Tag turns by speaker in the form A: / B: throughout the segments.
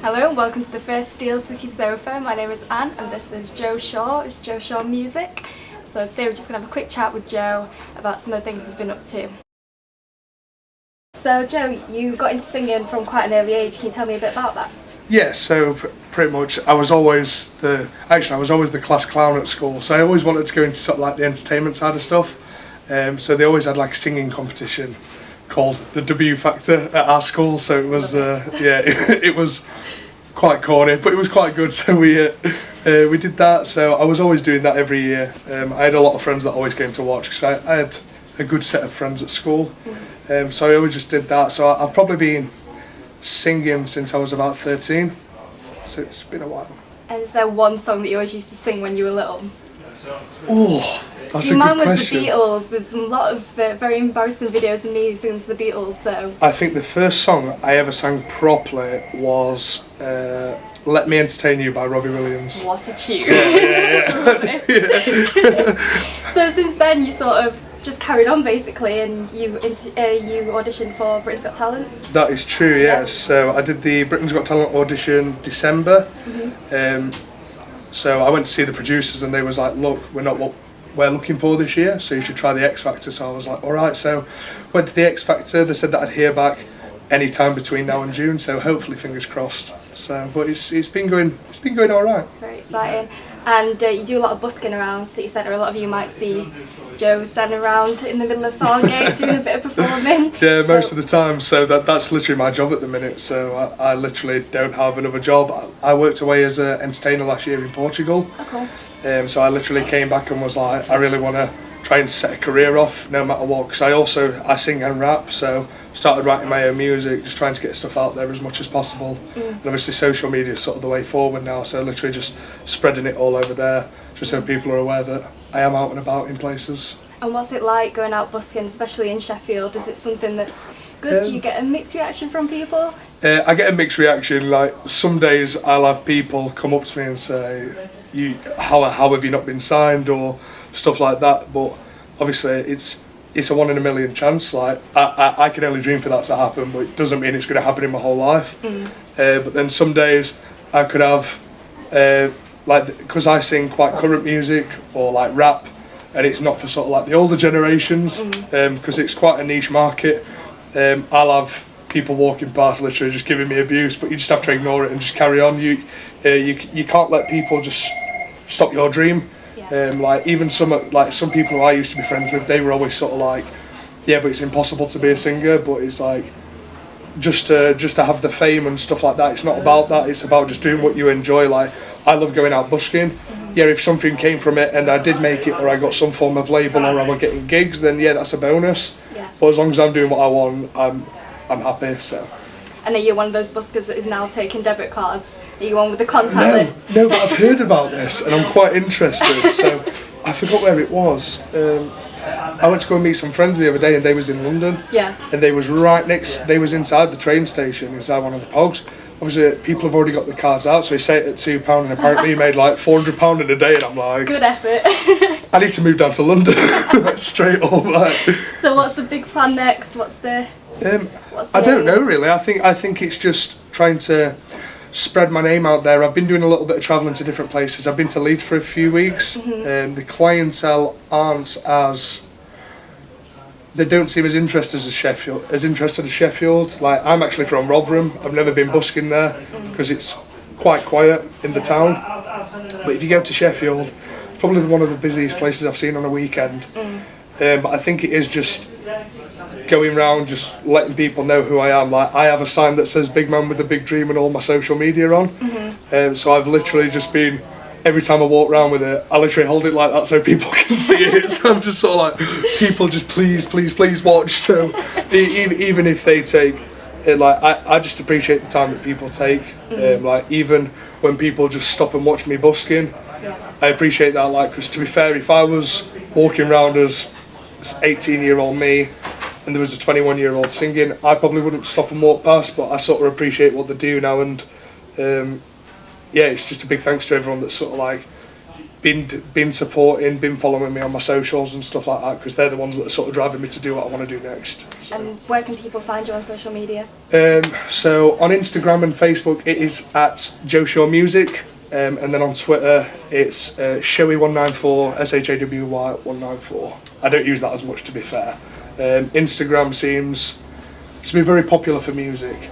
A: Hello and welcome to the first Steel City Sofa. My name is Anne and this is Joe Shaw. It's Joe Shaw Music. So today we're just going to have a quick chat with Joe about some of the things he's been up to. So Joe, you got into singing from quite an early age. Can you tell me a bit about that?
B: Yeah, so pretty much I was always the class clown at school, so I always wanted to go into sort of like the entertainment side of stuff. So they always had like a singing competition called the W Factor at our school, so it was it was quite corny, but it was quite good. So we did that. So I was always doing that every year. I had a lot of friends that always came to watch because I had a good set of friends at school. So I always just did that. So I've probably been singing since I was about 13. So it's been a while.
A: And is there one song that you always used to sing when you were little?
B: Oh, that's
A: See,
B: a
A: mine
B: good
A: was
B: question.
A: the Beatles. There's a lot of very embarrassing videos of me singing to the Beatles. So
B: I think the first song I ever sang properly was "Let Me Entertain You" by Robbie Williams.
A: what a tune!
B: Yeah.
A: So since then you sort of just carried on basically, and you auditioned for Britain's Got Talent.
B: That is true, yes. So I did the Britain's Got Talent audition December. So I went to see the producers and they was like, look, we're not what we're looking for this year, so you should try the X Factor. So I was like, alright, so went to the X Factor. They said that I'd hear back any time between now and June, so hopefully fingers crossed. So but it's been going alright.
A: Very exciting. And you do a lot of busking around city centre. A lot of you might see Joe standing around in the middle of Fargate doing a bit of performing.
B: Yeah, most of the time. So that's literally my job at the minute. So I literally don't have another job. I worked away as an entertainer last year in Portugal.
A: Okay.
B: So I literally came back and was like, I really want to try and set a career off no matter what. Because I sing and rap. So started writing my own music, just trying to get stuff out there as much as possible. And obviously social media is sort of the way forward now. So literally just spreading it all over there, just so people are aware that I am out and about in places.
A: And what's it like going out busking, especially in Sheffield? Is it something that's good? Do you get a mixed reaction from people?
B: I get a mixed reaction. Like some days I'll have people come up to me and say, how have you not been signed or stuff like that. But obviously it's a 1 in a million chance. Like I can only dream for that to happen, but it doesn't mean it's going to happen in my whole life. But then some days I could have because I sing quite current music or like rap, and it's not for sort of like the older generations because it's quite a niche market. I'll have people walking past literally just giving me abuse, but you just have to ignore it and just carry on. You can't let people just stop your dream. Like even some people who I used to be friends with, they were always sort of like, yeah, but it's impossible to be a singer. But it's like just to have the fame and stuff like that. It's not about that. It's about just doing what you enjoy. Like I love going out busking. Yeah, if something came from it and I did make it, or I got some form of label, or I were getting gigs, then yeah, that's a bonus. But as long as I'm doing what I want, I'm happy. So.
A: And are you one of those buskers that is now taking debit cards? Are you one with the contact list?
B: No, but I've heard about this and I'm quite interested. So I forgot where it was. I went to go and meet some friends the other day and they was in London. Yeah. And they was they was inside the train station, inside one of the pogs. Obviously people have already got the cards out, so he set it at £2 and apparently he made like £400 in a day, and I'm like,
A: good effort.
B: I need to move down to London. Straight up. Like.
A: So what's the big plan next?
B: I don't know really. I think it's just trying to spread my name out there. I've been doing a little bit of travelling to different places. I've been to Leeds for a few weeks. The clientele aren't they don't seem as interested as Sheffield. Like I'm actually from Rotherham. I've never been busking there because it's quite quiet in the town. But if you go to Sheffield, it's probably one of the busiest places I've seen on a weekend. But I think it is just going around just letting people know who I am. Like I have a sign that says "Big Man with a Big Dream" and all my social media on. So I've literally just been, every time I walk around with it, I literally hold it like that so people can see it. So I'm just sort of like, people just please watch. So even if they take it, like I just appreciate the time that people take. Like even when people just stop and watch me busking, I appreciate that. Like, because to be fair, if I was walking around as 18-year-old me and there was a 21-year-old singing, I probably wouldn't stop and walk past, but I sort of appreciate what they do now. And yeah, it's just a big thanks to everyone that's sort of like been supporting, been following me on my socials and stuff like that, because they're the ones that are sort of driving me to do what I want to do next.
A: And where can people find you on social media?
B: So on Instagram and Facebook it is at Joe Shaw Music, and then on Twitter it's Shawy194, SHAWY194. I don't use that as much, to be fair. Instagram seems to be very popular for music.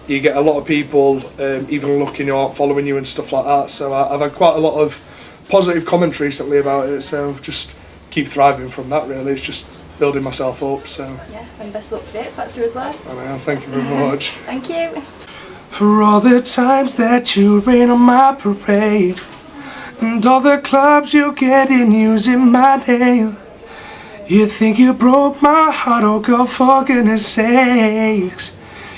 B: You get a lot of people even looking you up, following you and stuff like that. So I've had quite a lot of positive comments recently about it. So just keep thriving from that. Really, it's just building myself up. So
A: yeah, and best luck for the X Factor as well.
B: I know. Thank you very much.
A: Thank you.
B: For all the times that you rain on my parade, and all the clubs you get in using my name. You think you broke my heart, oh God, for goodness sakes.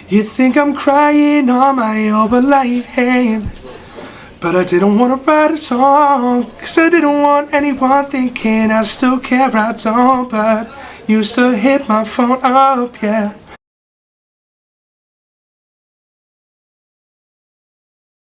B: You think I'm crying on my own, but I didn't want to write a song, 'cause I didn't want anyone thinking I still care, I don't. But you still hit my phone up, yeah.